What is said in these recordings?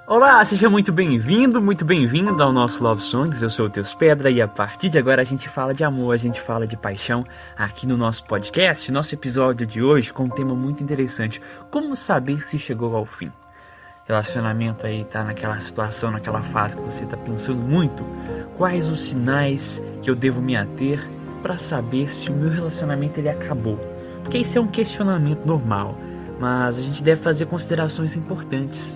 Olá, seja muito bem-vindo ao nosso Love Songs. Eu sou o Teus Pedra e a partir de agora a gente fala de amor, a gente fala de paixão aqui no nosso podcast. Nosso episódio de hoje com um tema muito interessante: como saber se chegou ao fim? Relacionamento aí tá naquela situação, naquela fase que você tá pensando muito. Quais os sinais que eu devo me ater para saber se o meu relacionamento ele acabou? Porque isso é um questionamento normal, mas a gente deve fazer considerações importantes.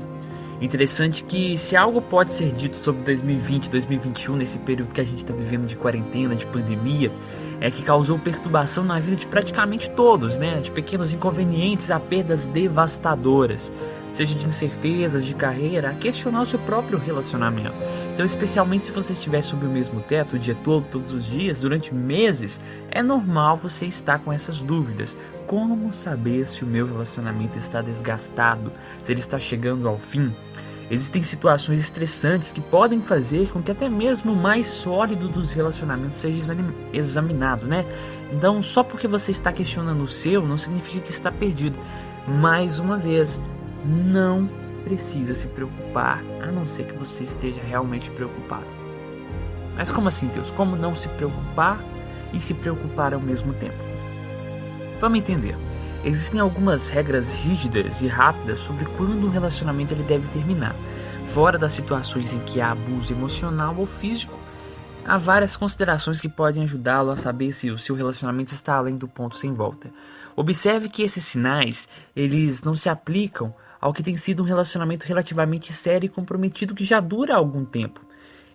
Interessante que se algo pode ser dito sobre 2020, 2021, nesse período que a gente está vivendo de quarentena, de pandemia, é que causou perturbação na vida de praticamente todos, né? De pequenos inconvenientes a perdas devastadoras, seja de incertezas de carreira, a questionar o seu próprio relacionamento. Então, especialmente se você estiver sob o mesmo teto o dia todo, todos os dias, durante meses, é normal você estar com essas dúvidas. Como saber se o meu relacionamento está desgastado, se ele está chegando ao fim? Existem situações estressantes que podem fazer com que até mesmo o mais sólido dos relacionamentos seja examinado, né? Então, só porque você está questionando o seu, não significa que está perdido. Mais uma vez, não precisa se preocupar, a não ser que você esteja realmente preocupado. Mas como assim, Deus? Como não se preocupar e se preocupar ao mesmo tempo? Vamos entender. Existem algumas regras rígidas e rápidas sobre quando um relacionamento ele deve terminar. Fora das situações em que há abuso emocional ou físico, há várias considerações que podem ajudá-lo a saber se o seu relacionamento está além do ponto sem volta. Observe que esses sinais, eles não se aplicam ao que tem sido um relacionamento relativamente sério e comprometido que já dura algum tempo.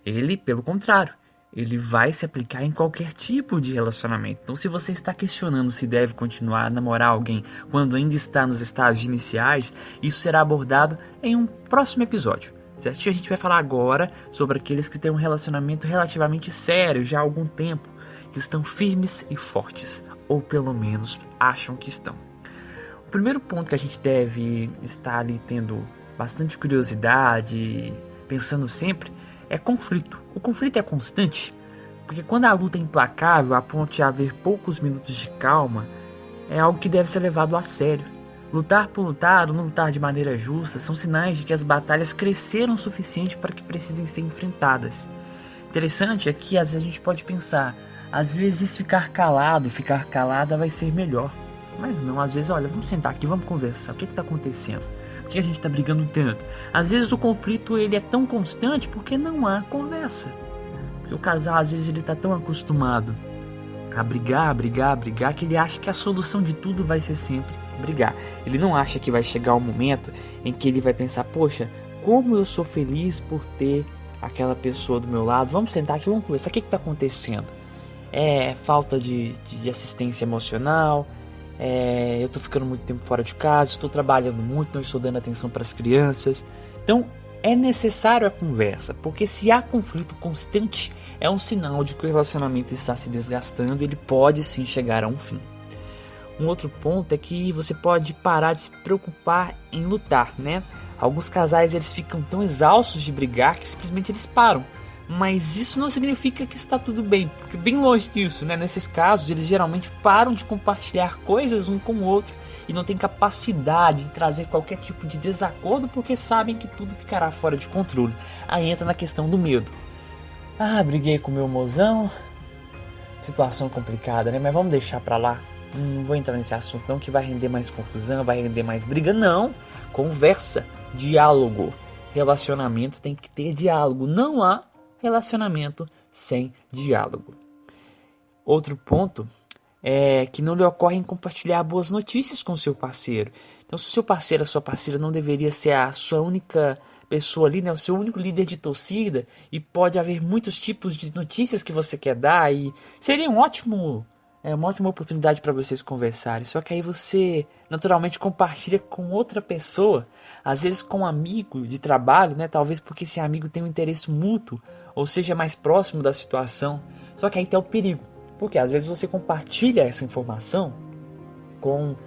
Ele, pelo contrário, ele vai se aplicar em qualquer tipo de relacionamento. Então, se você está questionando se deve continuar a namorar alguém quando ainda está nos estágios iniciais, isso será abordado em um próximo episódio, certo? A gente vai falar agora sobre aqueles que têm um relacionamento relativamente sério já há algum tempo, que estão firmes e fortes, ou pelo menos acham que estão. O primeiro ponto que a gente deve estar ali tendo bastante curiosidade, pensando sempre, é conflito. O conflito é constante, porque quando a luta é implacável a ponto de haver poucos minutos de calma, é algo que deve ser levado a sério. Lutar por lutar ou não lutar de maneira justa são sinais de que as batalhas cresceram o suficiente para que precisem ser enfrentadas. Interessante é que às vezes a gente pode pensar, às vezes ficar calado e ficar calada vai ser melhor. Mas não, às vezes, olha, vamos sentar aqui, vamos conversar, o que está acontecendo? Por que a gente está brigando tanto? Às vezes o conflito ele é tão constante porque não há conversa. Porque o casal às vezes ele está tão acostumado a brigar, que ele acha que a solução de tudo vai ser sempre brigar. Ele não acha que vai chegar um momento em que ele vai pensar, poxa, como eu sou feliz por ter aquela pessoa do meu lado, vamos sentar aqui, vamos conversar, o que está acontecendo? É falta de assistência emocional? Eu tô ficando muito tempo fora de casa, estou trabalhando muito, não estou dando atenção para as crianças. Então é necessário a conversa, porque se há conflito constante, é um sinal de que o relacionamento está se desgastando e ele pode sim chegar a um fim. Um outro ponto é que você pode parar de se preocupar em lutar, né? Alguns casais eles ficam tão exaustos de brigar que simplesmente eles param. Mas isso não significa que está tudo bem, porque bem longe disso, né? Nesses casos, eles geralmente param de compartilhar coisas um com o outro e não têm capacidade de trazer qualquer tipo de desacordo porque sabem que tudo ficará fora de controle. Aí entra na questão do medo. Briguei com meu mozão, situação complicada, né? Mas vamos deixar pra lá. Não vou entrar nesse assunto não, que vai render mais confusão, vai render mais briga. Não, conversa, diálogo. Relacionamento tem que ter diálogo, não há relacionamento sem diálogo. Outro ponto é que não lhe ocorre em compartilhar boas notícias com seu parceiro. Então, se o seu parceiro, a sua parceira não deveria ser a sua única pessoa ali, né, o seu único líder de torcida, e pode haver muitos tipos de notícias que você quer dar, e seria uma ótima oportunidade para vocês conversarem. Só que aí você naturalmente compartilha com outra pessoa, às vezes com um amigo de trabalho, né? Talvez porque esse amigo tem um interesse mútuo ou seja mais próximo da situação. Só que aí tem o perigo, porque às vezes você compartilha essa informação com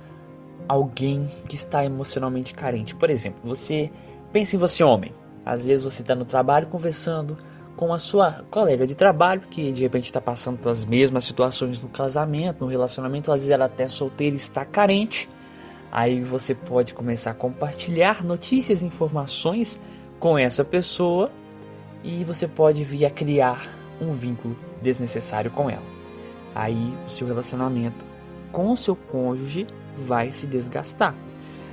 alguém que está emocionalmente carente. Por exemplo, você pensa em você homem. Às vezes você está no trabalho conversando com a sua colega de trabalho que de repente está passando pelas mesmas situações no casamento, no relacionamento, às vezes ela até solteira e está carente. Aí você pode começar a compartilhar notícias e informações com essa pessoa e você pode vir a criar um vínculo desnecessário com ela. Aí o seu relacionamento com o seu cônjuge vai se desgastar.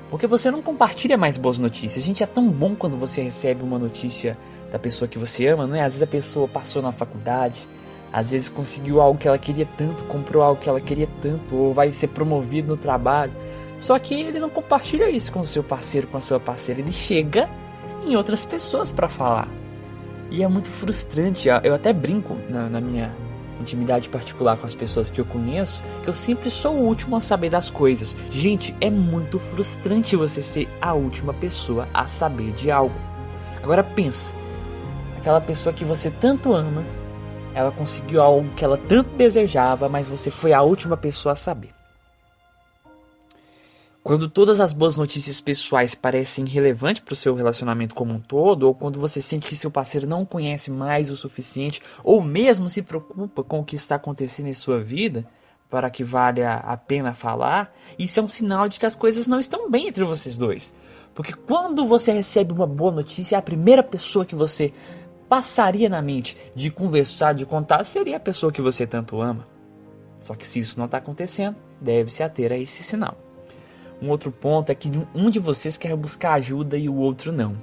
Porque você não compartilha mais boas notícias. Gente, é tão bom quando você recebe uma notícia da pessoa que você ama, não é? Às vezes a pessoa passou na faculdade, às vezes conseguiu algo que ela queria tanto, comprou algo que ela queria tanto, ou vai ser promovido no trabalho. Só que ele não compartilha isso com o seu parceiro, com a sua parceira. Ele chega em outras pessoas para falar. E é muito frustrante. Eu até brinco na minha intimidade particular com as pessoas que eu conheço, que eu sempre sou o último a saber das coisas. Gente, é muito frustrante você ser a última pessoa a saber de algo. Agora pensa, aquela pessoa que você tanto ama, ela conseguiu algo que ela tanto desejava, mas você foi a última pessoa a saber. Quando todas as boas notícias pessoais parecem irrelevantes para o seu relacionamento como um todo, ou quando você sente que seu parceiro não conhece mais o suficiente, ou mesmo se preocupa com o que está acontecendo em sua vida, para que valha a pena falar, isso é um sinal de que as coisas não estão bem entre vocês dois. Porque quando você recebe uma boa notícia, a primeira pessoa que você passaria na mente de conversar, de contar, seria a pessoa que você tanto ama. Só que se isso não está acontecendo, deve-se ater a esse sinal. Um outro ponto é que um de vocês quer buscar ajuda e o outro não.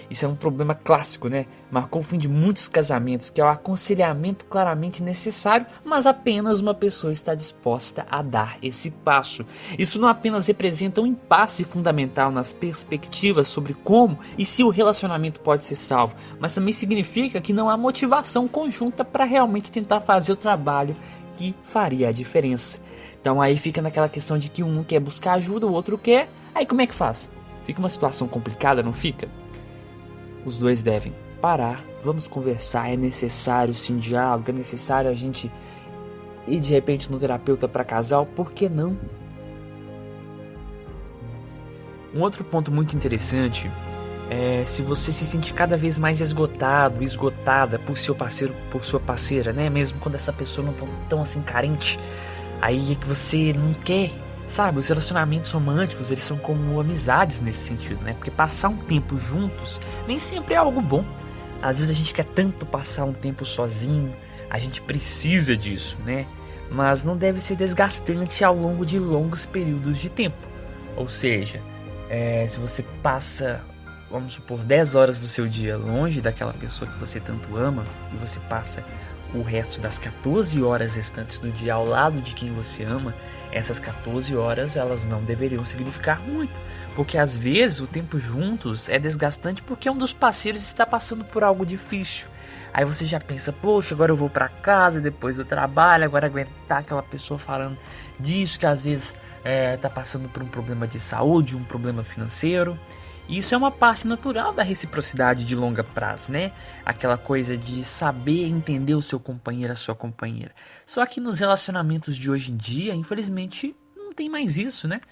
Isso é um problema clássico, né? Marcou o fim de muitos casamentos, que é o aconselhamento claramente necessário, mas apenas uma pessoa está disposta a dar esse passo. Isso não apenas representa um impasse fundamental nas perspectivas sobre como e se o relacionamento pode ser salvo, mas também significa que não há motivação conjunta para realmente tentar fazer o trabalho que faria a diferença. Então aí fica naquela questão de que um quer buscar ajuda, o outro quer. Aí como é que faz? Fica uma situação complicada, não fica? Os dois devem parar, vamos conversar, é necessário sim diálogo, é necessário a gente ir de repente no terapeuta para casal, por que não? Um outro ponto muito interessante é se você se sente cada vez mais esgotado, esgotada por seu parceiro, por sua parceira, né? Mesmo quando essa pessoa não tá tão assim carente. Aí é que você não quer, sabe? Os relacionamentos românticos, eles são como amizades nesse sentido, né? Porque passar um tempo juntos nem sempre é algo bom. Às vezes a gente quer tanto passar um tempo sozinho, a gente precisa disso, né? Mas não deve ser desgastante ao longo de longos períodos de tempo. Ou seja, se você passa, vamos supor, 10 horas do seu dia longe daquela pessoa que você tanto ama, e você passa o resto das 14 horas restantes do dia ao lado de quem você ama, essas 14 horas elas não deveriam significar muito, porque às vezes o tempo juntos é desgastante porque um dos parceiros está passando por algo difícil. Aí você já pensa, poxa, agora eu vou para casa depois do trabalho, agora aguentar aquela pessoa falando disso, que às vezes está passando por um problema de saúde, um problema financeiro. Isso é uma parte natural da reciprocidade de longo prazo, né? Aquela coisa de saber entender o seu companheiro, a sua companheira. Só que nos relacionamentos de hoje em dia, infelizmente, não tem mais isso, né?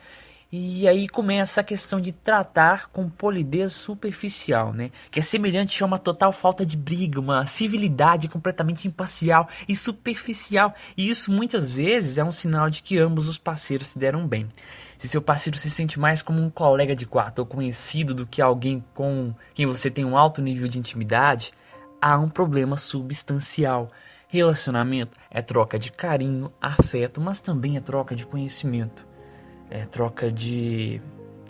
E aí começa a questão de tratar com polidez superficial, né? Que é semelhante a uma total falta de briga, uma civilidade completamente imparcial e superficial. E isso muitas vezes é um sinal de que ambos os parceiros se deram bem. Se seu parceiro se sente mais como um colega de quarto ou conhecido do que alguém com quem você tem um alto nível de intimidade, há um problema substancial. Relacionamento é troca de carinho, afeto, mas também é troca de conhecimento. É troca de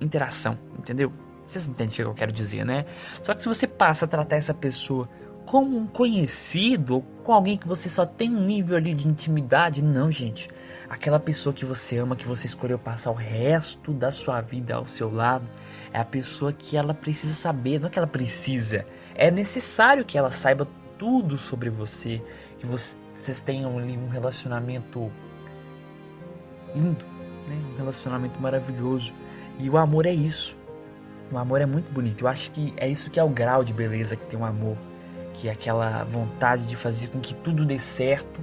interação, entendeu? Vocês entendem o que eu quero dizer, né? Só que se você passa a tratar essa pessoa como um conhecido, ou com alguém que você só tem um nível ali de intimidade, não, gente. Aquela pessoa que você ama, que você escolheu passar o resto da sua vida ao seu lado, é a pessoa que ela precisa saber, não é que ela precisa, é necessário que ela saiba tudo sobre você, que vocês tenham ali um relacionamento lindo, né? Um relacionamento maravilhoso. E o amor é isso. O amor é muito bonito. Eu acho que é isso que é o grau de beleza que tem o amor, que é aquela vontade de fazer com que tudo dê certo,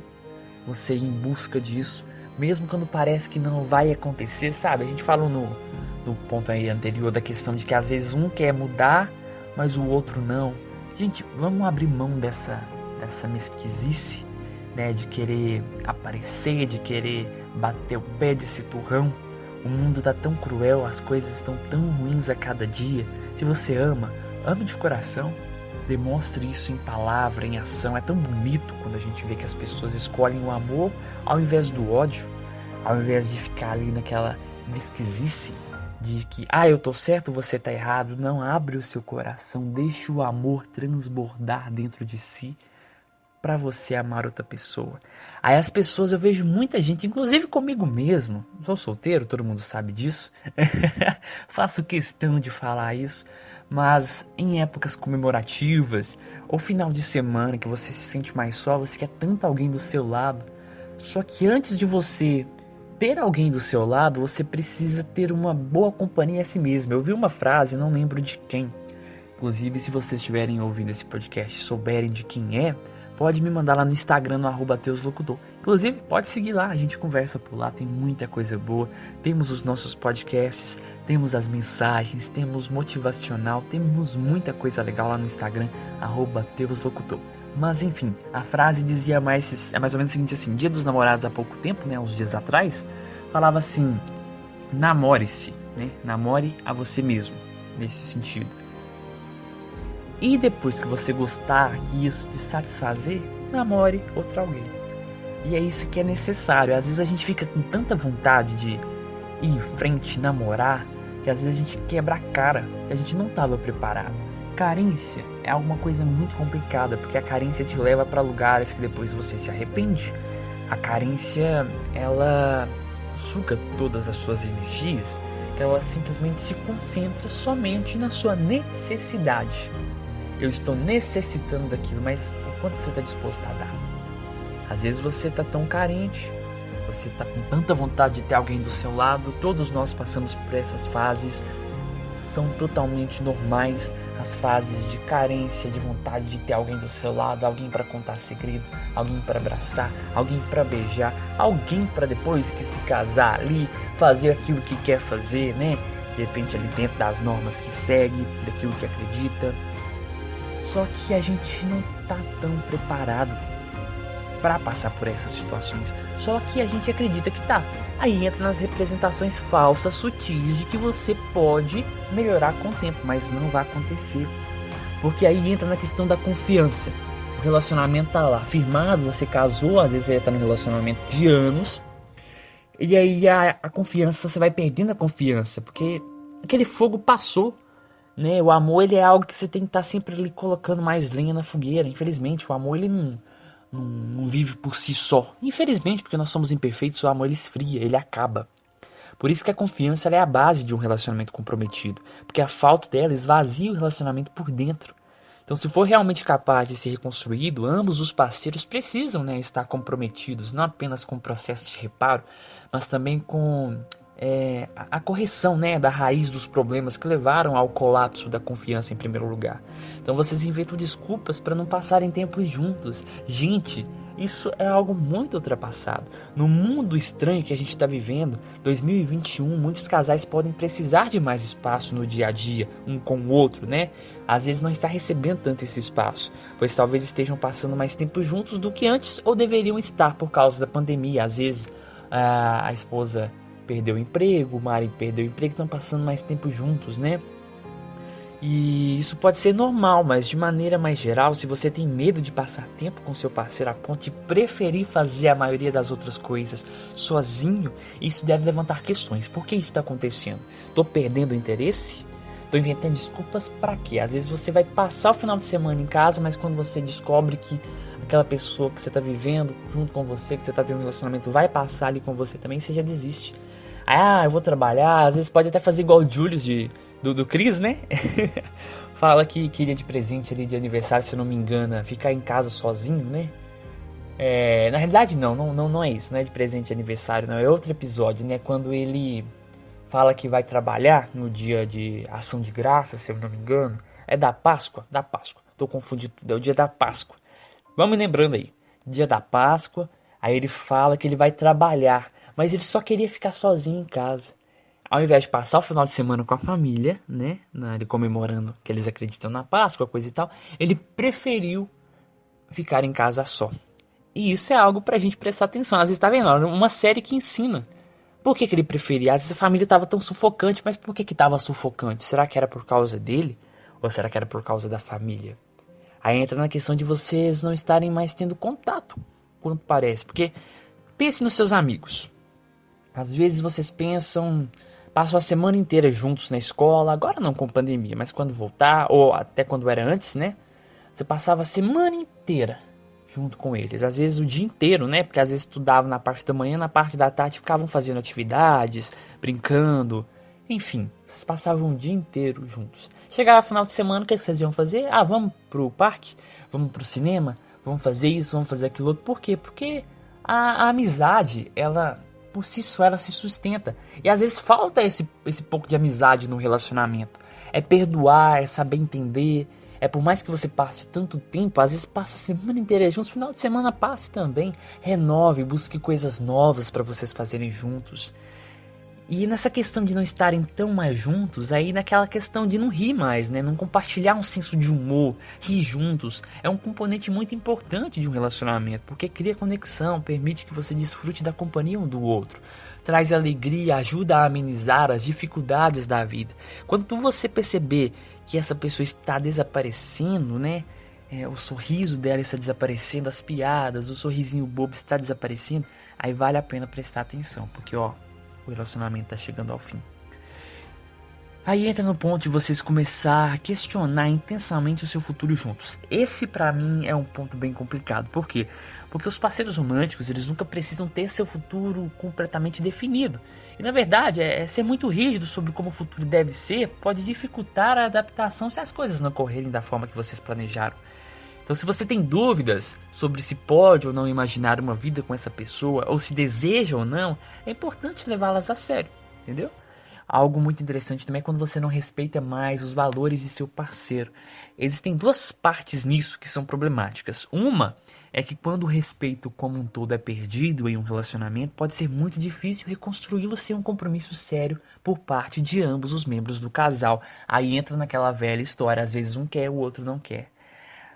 você ir em busca disso, mesmo quando parece que não vai acontecer, sabe? A gente falou no ponto aí anterior da questão de que às vezes um quer mudar, mas o outro não. Gente, vamos abrir mão dessa mesquizice, né? De querer aparecer, de querer bater o pé desse turrão. O mundo tá tão cruel, as coisas estão tão ruins a cada dia. Se você ama, ame de coração, demonstre isso em palavra, em ação. É tão bonito quando a gente vê que as pessoas escolhem o amor ao invés do ódio, ao invés de ficar ali naquela mesquisice de que, eu tô certo, você tá errado. Não, abre o seu coração, deixe o amor transbordar dentro de si para você amar outra pessoa. Aí as pessoas, eu vejo muita gente, inclusive comigo mesmo, sou solteiro, todo mundo sabe disso, faço questão de falar isso, mas em épocas comemorativas ou final de semana que você se sente mais só, você quer tanto alguém do seu lado, só que antes de você ter alguém do seu lado, você precisa ter uma boa companhia a si mesmo. Eu vi uma frase, não lembro de quem, inclusive se vocês estiverem ouvindo esse podcast e souberem de quem é, pode me mandar lá no Instagram, no @teuslocutor. Inclusive, pode seguir lá, a gente conversa por lá, tem muita coisa boa. Temos os nossos podcasts, temos as mensagens, temos motivacional, temos muita coisa legal lá no Instagram, @teuslocutor. Mas enfim, a frase dizia mais ou menos o seguinte assim: Dia dos Namorados há pouco tempo, né, uns dias atrás, falava assim: namore-se, né, namore a você mesmo, nesse sentido. E depois que você gostar, que isso te satisfazer, namore outro alguém. E é isso que é necessário. Às vezes a gente fica com tanta vontade de ir em frente, namorar, que às vezes a gente quebra a cara, que a gente não estava preparado. Carência é alguma coisa muito complicada, porque a carência te leva para lugares que depois você se arrepende. A carência, ela suga todas as suas energias, que ela simplesmente se concentra somente na sua necessidade. Eu estou necessitando daquilo, mas o quanto você está disposto a dar? Às vezes você está tão carente, você está com tanta vontade de ter alguém do seu lado. Todos nós passamos por essas fases, são totalmente normais. As fases de carência, de vontade de ter alguém do seu lado, alguém para contar segredo, alguém para abraçar, alguém para beijar, alguém para depois que se casar ali, fazer aquilo que quer fazer, né? De repente ali dentro das normas que segue, daquilo que acredita. Só que a gente não tá tão preparado para passar por essas situações. Só que a gente acredita que tá. Aí entra nas representações falsas, sutis, de que você pode melhorar com o tempo, mas não vai acontecer. Porque aí entra na questão da confiança. O relacionamento tá lá, firmado, você casou, às vezes você tá num relacionamento de anos. E aí a confiança, você vai perdendo a confiança, porque aquele fogo passou. Né? O amor, ele é algo que você tem que estar sempre ali colocando mais lenha na fogueira. Infelizmente, o amor, ele não vive por si só. Infelizmente, porque nós somos imperfeitos, o amor, ele esfria, ele acaba. Por isso que a confiança, ela é a base de um relacionamento comprometido. Porque a falta dela esvazia o relacionamento por dentro. Então, se for realmente capaz de ser reconstruído, ambos os parceiros precisam, né, estar comprometidos, não apenas com o processo de reparo, mas também com a correção, né, da raiz dos problemas que levaram ao colapso da confiança em primeiro lugar. Então vocês inventam desculpas para não passarem tempo juntos. Gente, isso é algo muito ultrapassado. No mundo estranho que a gente está vivendo, 2021, muitos casais podem precisar de mais espaço no dia a dia, um com o outro, né? Às vezes não está recebendo tanto esse espaço, pois talvez estejam passando mais tempo juntos do que antes ou deveriam estar por causa da pandemia. Às vezes a esposa perdeu o emprego, o marido perdeu o emprego, estão passando mais tempo juntos, né? E isso pode ser normal, mas de maneira mais geral, se você tem medo de passar tempo com seu parceiro a ponto de preferir fazer a maioria das outras coisas sozinho, isso deve levantar questões. Por que isso está acontecendo? Estou perdendo o interesse? Estou inventando desculpas para quê? Às vezes você vai passar o final de semana em casa, mas quando você descobre que aquela pessoa que você está vivendo junto com você, que você está tendo um relacionamento, vai passar ali com você também, você já desiste. Eu vou trabalhar, às vezes pode até fazer igual o Julius do Chris, né? Fala que queria de presente ali de aniversário, se eu não me engano, ficar em casa sozinho, né? Na realidade não é isso, não é de presente de aniversário, não, é outro episódio, né? Quando ele fala que vai trabalhar no dia de ação de graça, se eu não me engano, é da Páscoa, tô confundindo tudo, é o dia da Páscoa. Vamos lembrando aí, dia da Páscoa, aí ele fala que ele vai trabalhar, mas ele só queria ficar sozinho em casa. Ao invés de passar o final de semana com a família, né, ele comemorando que eles acreditam na Páscoa, coisa e tal, ele preferiu ficar em casa só. E isso é algo pra gente prestar atenção. Às vezes, tá vendo? Uma série que ensina. Por que ele preferia? Às vezes a família tava tão sufocante, mas por que tava sufocante? Será que era por causa dele? Ou será que era por causa da família? Aí entra na questão de vocês não estarem mais tendo contato, quanto parece. Porque pense nos seus amigos. Às vezes vocês passam a semana inteira juntos na escola, agora não com pandemia, mas quando voltar, ou até quando era antes, né? Você passava a semana inteira junto com eles. Às vezes o dia inteiro, né? Porque às vezes estudavam na parte da manhã, na parte da tarde ficavam fazendo atividades, brincando. Enfim, vocês passavam o dia inteiro juntos. Chegava final de semana, o que vocês iam fazer? Ah, vamos pro parque? Vamos pro cinema? Vamos fazer isso, vamos fazer aquilo outro. Por quê? Porque a amizade, ela, por si só, ela se sustenta. E às vezes falta esse pouco de amizade no relacionamento. É perdoar, é saber entender. É por mais que você passe tanto tempo, às vezes passa a semana inteira juntos, final de semana passe também. Renove, busque coisas novas para vocês fazerem juntos. E nessa questão de não estarem tão mais juntos, aí naquela questão de não rir mais, né? Não compartilhar um senso de humor, rir juntos, é um componente muito importante de um relacionamento, porque cria conexão, permite que você desfrute da companhia um do outro, traz alegria, ajuda a amenizar as dificuldades da vida. Quando você perceber que essa pessoa está desaparecendo, né? O sorriso dela está desaparecendo, as piadas, o sorrisinho bobo está desaparecendo, aí vale a pena prestar atenção, porque ó, o relacionamento está chegando ao fim. Aí entra no ponto de vocês começar a questionar intensamente o seu futuro juntos. Esse pra mim é um ponto bem complicado. Por quê? Porque os parceiros românticos, eles nunca precisam ter seu futuro completamente definido. E na verdade, ser muito rígido sobre como o futuro deve ser pode dificultar a adaptação se as coisas não correrem da forma que vocês planejaram. Então, se você tem dúvidas sobre se pode ou não imaginar uma vida com essa pessoa, ou se deseja ou não, é importante levá-las a sério, entendeu? Algo muito interessante também é quando você não respeita mais os valores de seu parceiro. Existem duas partes nisso que são problemáticas. Uma é que quando o respeito como um todo é perdido em um relacionamento, pode ser muito difícil reconstruí-lo sem um compromisso sério por parte de ambos os membros do casal. Aí entra naquela velha história, às vezes um quer, o outro não quer.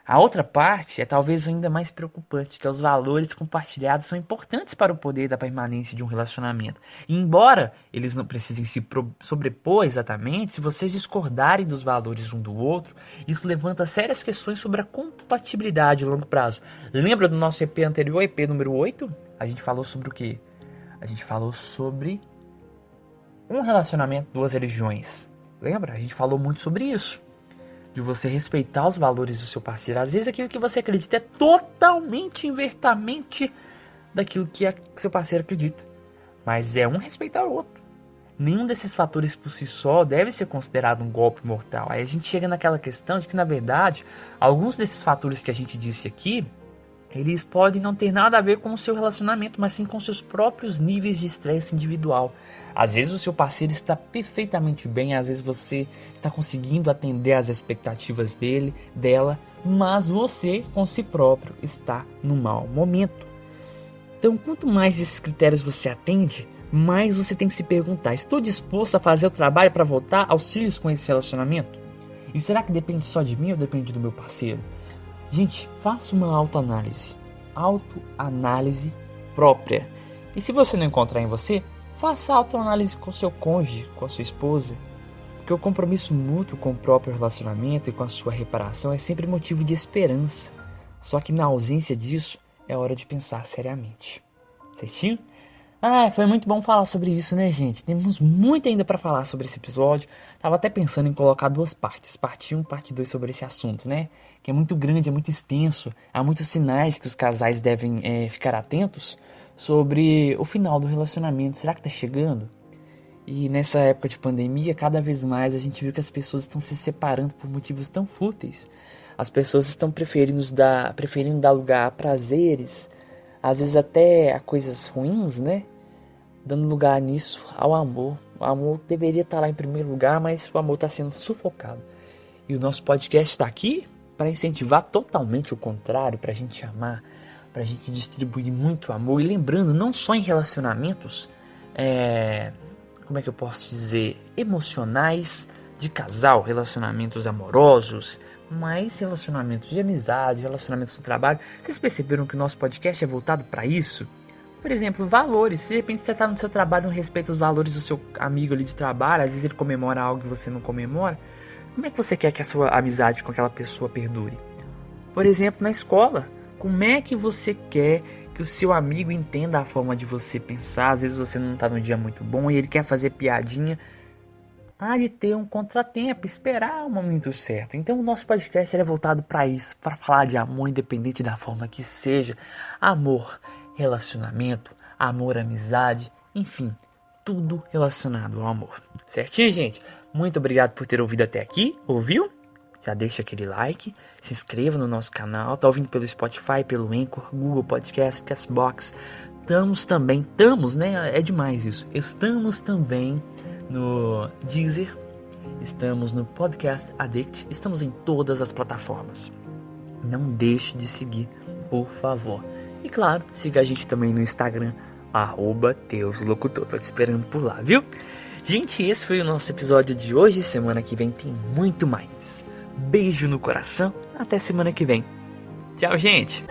A outra parte é talvez ainda mais preocupante, que é os valores compartilhados são importantes para o poder da permanência de um relacionamento. E embora eles não precisem se sobrepor exatamente, se vocês discordarem dos valores um do outro, isso levanta sérias questões sobre a compatibilidade a longo prazo. Lembra do nosso EP anterior, EP número 8? A gente falou sobre o quê? A gente falou sobre um relacionamento, duas religiões. Lembra? A gente falou muito sobre isso. De você respeitar os valores do seu parceiro. Às vezes aquilo que você acredita é totalmente inversamente daquilo que seu parceiro acredita. Mas é um respeitar o outro. Nenhum desses fatores por si só deve ser considerado um golpe mortal. Aí a gente chega naquela questão de que, na verdade, alguns desses fatores que a gente disse aqui, eles podem não ter nada a ver com o seu relacionamento, mas sim com seus próprios níveis de estresse individual. Às vezes o seu parceiro está perfeitamente bem, às vezes você está conseguindo atender às expectativas dela, mas você, com si próprio, está no mau momento. Então, quanto mais esses critérios você atende, mais você tem que se perguntar: estou disposto a fazer o trabalho para voltar aos trilhos com esse relacionamento? E será que depende só de mim ou depende do meu parceiro? Gente, faça uma autoanálise. Autoanálise própria. E se você não encontrar em você, faça autoanálise com seu cônjuge, com a sua esposa. Porque o compromisso mútuo com o próprio relacionamento e com a sua reparação é sempre motivo de esperança. Só que na ausência disso, é hora de pensar seriamente. Certinho? Foi muito bom falar sobre isso, né, gente? Temos muito ainda para falar sobre esse episódio. Tava até pensando em colocar duas partes, parte 1 e parte 2 sobre esse assunto, né? Que é muito grande, é muito extenso. Há muitos sinais que os casais devem ficar atentos sobre o final do relacionamento. Será que tá chegando? E nessa época de pandemia, cada vez mais a gente viu que as pessoas estão se separando por motivos tão fúteis. As pessoas estão preferindo dar lugar a prazeres, às vezes até a coisas ruins, né? Dando lugar nisso ao amor. O amor deveria estar lá em primeiro lugar, mas o amor está sendo sufocado. E o nosso podcast está aqui para incentivar totalmente o contrário, para a gente amar, para a gente distribuir muito amor. E lembrando, não só em relacionamentos, como é que eu posso dizer, emocionais, de casal, relacionamentos amorosos, mas relacionamentos de amizade, relacionamentos do trabalho. Vocês perceberam que o nosso podcast é voltado para isso? Por exemplo, valores. Se de repente você está no seu trabalho e não respeita os valores do seu amigo ali de trabalho, às vezes ele comemora algo que você não comemora, Como é que você quer que a sua amizade com aquela pessoa perdure? Por exemplo, na escola, como é que você quer que o seu amigo entenda a forma de você pensar? Às vezes você não está num dia muito bom e ele quer fazer piadinha. Há de ter um contratempo, esperar o momento certo. Então o nosso podcast é voltado para isso, para falar de amor independente da forma que seja. Amor, relacionamento, amor, amizade, enfim, tudo relacionado ao amor. Certinho, gente? Muito obrigado por ter ouvido até aqui. Ouviu? Já deixa aquele like, se inscreva no nosso canal. Tá ouvindo pelo Spotify, pelo Anchor, Google Podcast, Castbox. Estamos, né? É demais isso. Estamos também no Deezer. Estamos no Podcast Addict. Estamos em todas as plataformas. Não deixe de seguir, por favor. E claro, siga a gente também no Instagram, @TeusLocutor. Tô te esperando por lá, viu? Gente, esse foi o nosso episódio de hoje. Semana que vem tem muito mais. Beijo no coração. Até semana que vem. Tchau, gente.